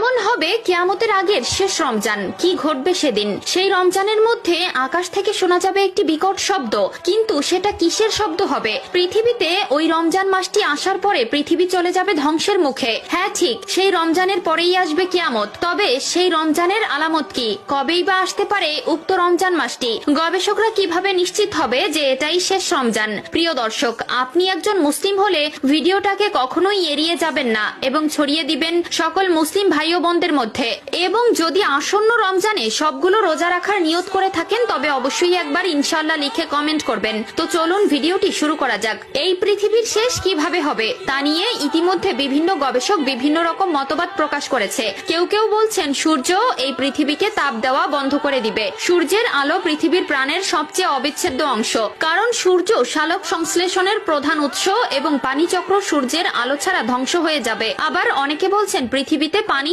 কেমন হবে কিয়ামতের আগের শেষ রমজান, কি ঘটবে সেদিন? সেই রমজানের মধ্যে আকাশ থেকে শোনা যাবে একটি বিকট শব্দ, কিন্তু সেটা কিসের শব্দ হবে? পৃথিবীতে ওই রমজান মাসটি আসার পরে পৃথিবী চলে যাবে ধ্বংসের মুখে। হ্যাঁ ঠিক, সেই রমজানের পরেই আসবে কিয়ামত। তবে সেই রমজানের আলামত কি? কবেই বা আসতে পারে উক্ত রমজান মাসটি? গবেষকরা কিভাবে নিশ্চিত হবে যে এটাই শেষ রমজান? প্রিয় দর্শক, আপনি একজন মুসলিম হলে ভিডিওটাকে কখনোই এড়িয়ে যাবেন না এবং ছড়িয়ে দিবেন সকল মুসলিম ভাই ও বোনদের মধ্যে। এবং যদি আসন্ন রমজানে সবগুলো রোজা রাখার নিয়ত করে থাকেন তবে অবশ্যই একবার ইনশাআল্লাহ লিখে কমেন্ট করবেন। তো চলুন ভিডিওটি শুরু করা যাক। এই পৃথিবীর শেষ কিভাবে হবে তা নিয়ে ইতিমধ্যে বিভিন্ন গবেষক বিভিন্ন রকম মতবাদ প্রকাশ করেছে। কেউ কেউ বলছেন সূর্য এই পৃথিবীকে তাপ দেওয়া বন্ধ করে দিবে। সূর্যের আলো পৃথিবীর প্রাণের সবচেয়ে অবিচ্ছেদ্য অংশ, কারণ সূর্য সালোক সংশ্লেষণের প্রধান উৎস এবং পানিচক্র সূর্যের আলো ছাড়া ধ্বংস হয়ে যাবে। আবার অনেকে বলছেন পৃথিবীতে পানি